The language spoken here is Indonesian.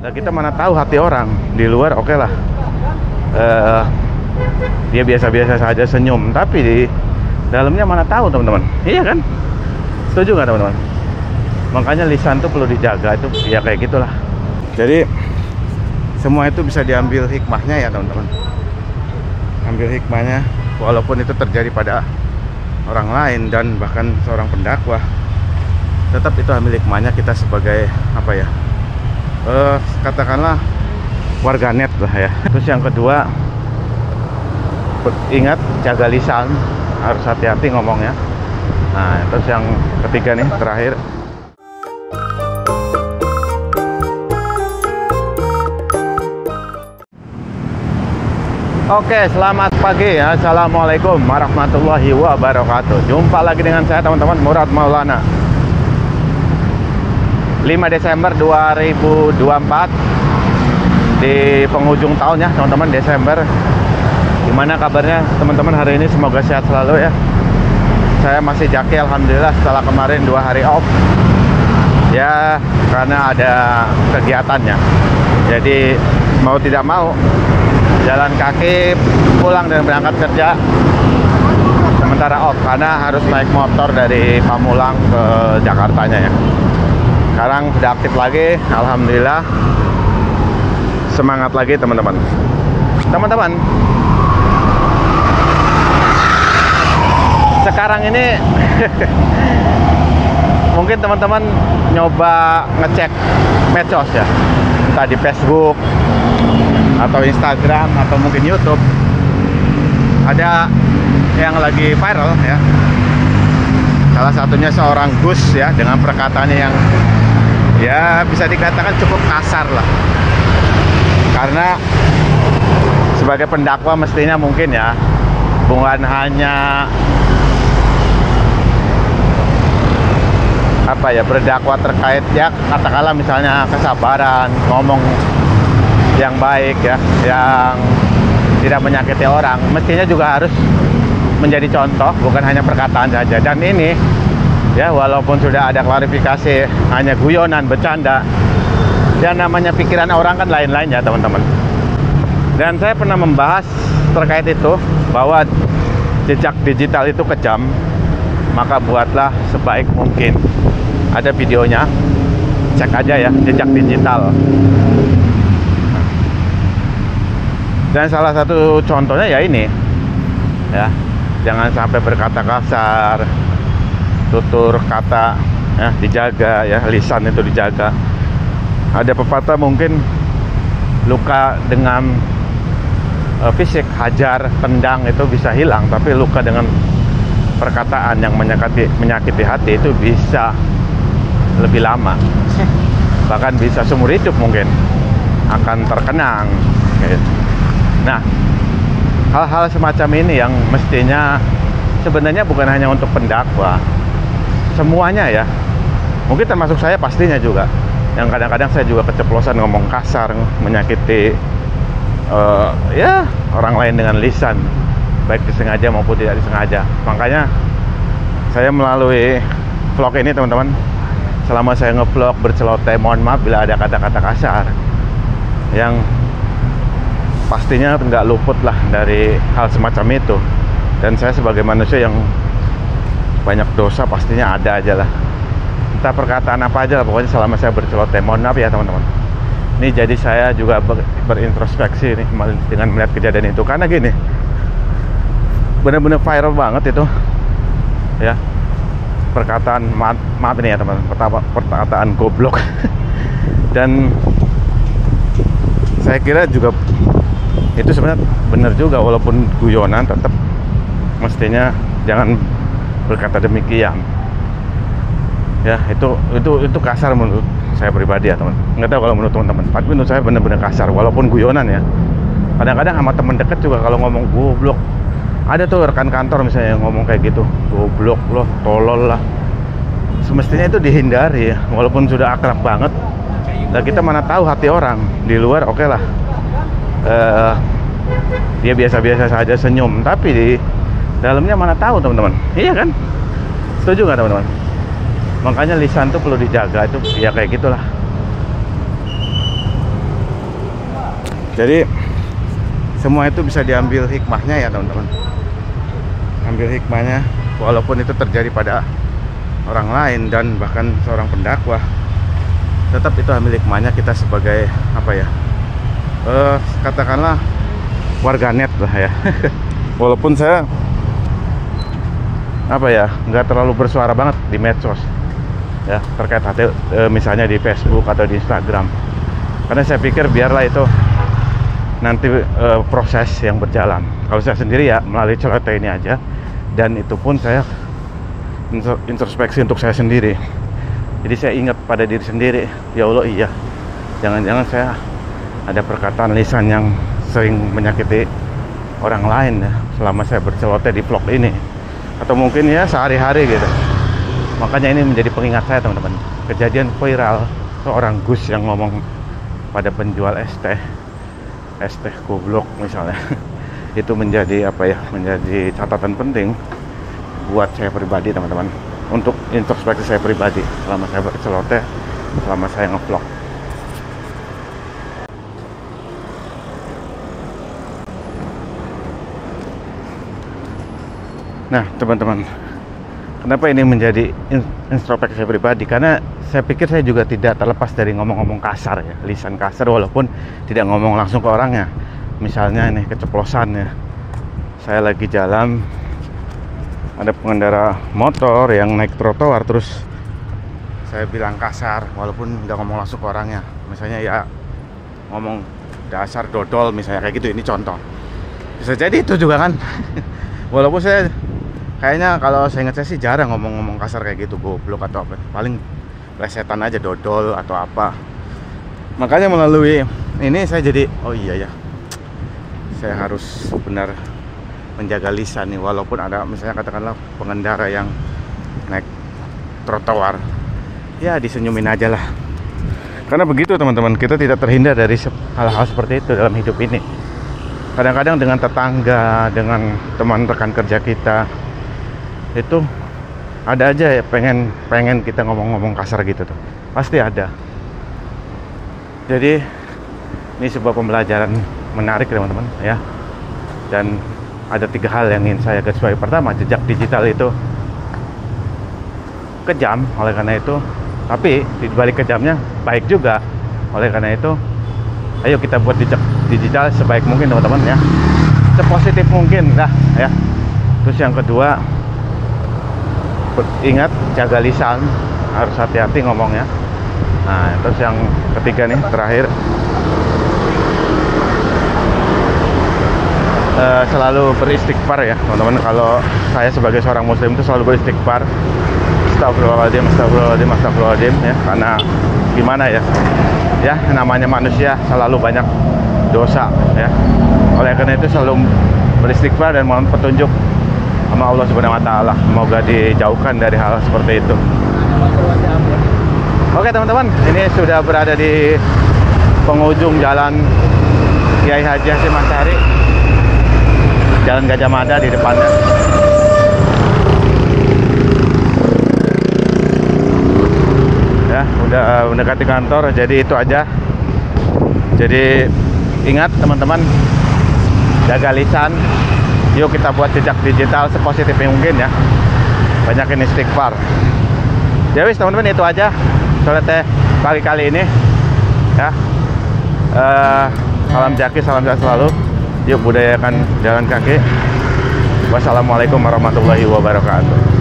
Nah, kita mana tahu hati orang di luar, oke lah. Dia biasa-biasa saja senyum, tapi di dalamnya mana tahu, teman-teman. Iya kan? Setuju nggak, teman-teman? Makanya lisan tuh perlu dijaga, itu ya kayak gitulah. Jadi semua itu bisa diambil hikmahnya ya, teman-teman. Ambil hikmahnya, walaupun itu terjadi pada orang lain dan bahkan seorang pendakwah, tetap itu ambil hikmahnya kita sebagai apa ya? Katakanlah warganet lah ya. Terus yang kedua, ingat jaga lisan, harus hati-hati ngomongnya. Nah, terus yang ketiga nih, terakhir. Oke, selamat pagi ya. Assalamualaikum warahmatullahi wabarakatuh. Jumpa lagi dengan saya, teman-teman, Murad Maulana. 5 Desember 2024, di penghujung tahun ya, teman-teman, Desember. Gimana kabarnya teman-teman hari ini? Semoga sehat selalu ya. Saya masih jaki, alhamdulillah, setelah kemarin 2 hari off ya, karena ada kegiatannya. Jadi mau tidak mau jalan kaki pulang dan berangkat kerja, sementara off karena harus naik motor dari Pamulang ke Jakartanya ya. Sekarang sudah aktif lagi, alhamdulillah. Semangat lagi teman-teman. Teman-teman, sekarang ini mungkin teman-teman nyoba ngecek medsos ya, entah di Facebook atau Instagram atau mungkin YouTube. Ada yang lagi viral ya, salah satunya seorang Gus ya, dengan perkataannya yang ya bisa dikatakan cukup kasar lah. Karena sebagai pendakwa mestinya mungkin ya, bukan hanya apa ya, berdakwa terkait ya, katakanlah misalnya kesabaran, ngomong yang baik ya, yang tidak menyakiti orang, mestinya juga harus menjadi contoh, bukan hanya perkataan saja. Dan ini ya, walaupun sudah ada klarifikasi hanya guyonan, bercanda, dan namanya pikiran orang kan lain-lain ya, teman-teman. Dan saya pernah membahas terkait itu, bahwa jejak digital itu kejam, maka buatlah sebaik mungkin. Ada videonya, cek aja ya, jejak digital. Dan salah satu contohnya ya ini ya, jangan sampai berkata kasar, tutur kata ya dijaga ya, lisan itu dijaga. Ada pepatah mungkin, luka dengan fisik, hajar, tendang itu bisa hilang, tapi luka dengan perkataan yang menyakiti hati itu bisa lebih lama, bahkan bisa seumur hidup mungkin akan terkenang gitu. Nah, hal-hal semacam ini yang mestinya sebenarnya bukan hanya untuk pendakwa, semuanya ya, mungkin termasuk saya pastinya juga, yang kadang-kadang saya juga keceplosan ngomong kasar, menyakiti ya orang lain dengan lisan, baik disengaja maupun tidak disengaja. Makanya saya melalui vlog ini, teman-teman, selama saya ngevlog berceloteh, mohon maaf bila ada kata-kata kasar yang pastinya nggak luput lah dari hal semacam itu. Dan saya sebagai manusia yang banyak dosa pastinya ada aja lah, entah perkataan apa aja lah, pokoknya selama saya berceloteh, mohon maaf ya teman-teman. Ini jadi saya juga berintrospeksi nih dengan melihat kejadian itu, karena gini, bener-bener viral banget itu ya, perkataan maaf ini ya teman-teman, perkataan goblok. Dan saya kira juga itu sebenarnya benar juga, walaupun guyonan tetap mestinya jangan berkata demikian ya. Itu kasar menurut saya pribadi ya, teman. Nggak tahu kalau menurut teman-teman, tapi menurut saya benar-benar kasar, walaupun guyonan ya. Kadang-kadang sama teman dekat juga kalau ngomong goblok, ada tuh rekan kantor misalnya yang ngomong kayak gitu, goblok loh, tolol lah, semestinya itu dihindari ya, walaupun sudah akrab banget. Nah, kita mana tahu hati orang di luar, oke lah. Dia biasa-biasa saja senyum, tapi di dalamnya mana tahu, teman-teman. Iya kan? Setuju nggak, teman-teman? Makanya lisan tuh perlu dijaga, itu ya kayak gitulah. Jadi semua itu bisa diambil hikmahnya ya teman-teman. Ambil hikmahnya, walaupun itu terjadi pada orang lain dan bahkan seorang pendakwah, tetap itu ambil hikmahnya kita sebagai apa ya, katakanlah warganet lah ya. Walaupun saya apa ya, nggak terlalu bersuara banget di medsos ya, terkait misalnya di Facebook atau di Instagram, karena saya pikir biarlah itu nanti proses yang berjalan. Kalau saya sendiri ya melalui celoteh ini aja, dan itu pun saya introspeksi untuk saya sendiri. Jadi saya ingat pada diri sendiri, ya Allah, iya, jangan-jangan saya ada perkataan lisan yang sering menyakiti orang lain ya selama saya berceloteh di vlog ini, atau mungkin ya sehari-hari gitu. Makanya ini menjadi pengingat saya teman-teman. Kejadian viral seorang Gus yang ngomong pada penjual es teh goblok misalnya. Itu menjadi apa ya, menjadi catatan penting buat saya pribadi teman-teman, untuk introspeksi saya pribadi selama saya berceloteh, selama saya ngevlog. Nah teman-teman, kenapa ini menjadi introspeksi saya pribadi? Karena saya pikir saya juga tidak terlepas dari ngomong-ngomong kasar ya, lisan kasar, walaupun tidak ngomong langsung ke orangnya. Misalnya ini keceplosan ya, saya lagi jalan, ada pengendara motor yang naik trotoar, terus saya bilang kasar walaupun nggak ngomong langsung ke orangnya. Misalnya ya ngomong dasar dodol misalnya, kayak gitu. Ini contoh, bisa jadi itu juga kan. Walaupun saya kayaknya, kalau saya ingat, saya sih jarang ngomong-ngomong kasar kayak gitu, goblok atau apa, paling plesetan aja, dodol atau apa. Makanya melalui ini saya jadi, oh iya ya, saya harus benar menjaga lisan nih. Walaupun ada misalnya katakanlah pengendara yang naik trotoar, ya disenyumin aja lah. Karena begitu teman-teman, kita tidak terhindar dari hal-hal seperti itu dalam hidup ini. Kadang-kadang dengan tetangga, dengan teman rekan kerja kita, itu ada aja ya pengen kita ngomong-ngomong kasar gitu tuh, pasti ada. Jadi ini sebuah pembelajaran menarik teman-teman ya. Dan ada 3 hal yang ingin saya garis bawahi. Pertama, jejak digital itu kejam, oleh karena itu, tapi di balik kejamnya baik juga. Oleh karena itu, ayo kita buat jejak digital sebaik mungkin teman-teman ya, sepositif mungkin lah ya. Terus yang kedua, ingat jaga lisan, harus hati-hati ngomongnya. Nah terus yang ketiga nih, terakhir, selalu beristighfar ya teman-teman. Kalau saya sebagai seorang muslim itu selalu beristighfar, astagfirullahaladzim, astagfirullahaladzim, astagfirullahaladzim ya. Karena gimana ya, ya namanya manusia selalu banyak dosa ya. Oleh karena itu selalu beristighfar dan mohon petunjuk sama Allah Subhanahu wa taala. Semoga dijauhkan dari hal seperti itu. Oke teman-teman, ini sudah berada di penghujung jalan Kiai Haji Hashim Asy'ari, Jalan Gajah Mada di depannya. Ya, udah mendekati kantor, jadi itu aja. Jadi ingat teman-teman, jaga lisan. Yuk kita buat jejak digital sepositif mungkin ya. Banyakin istighfar. Ya wis teman-teman, itu aja celoteh kali ini ya. Salam jaki, salam sehat selalu. Yuk budayakan jalan kaki. Wassalamualaikum warahmatullahi wabarakatuh.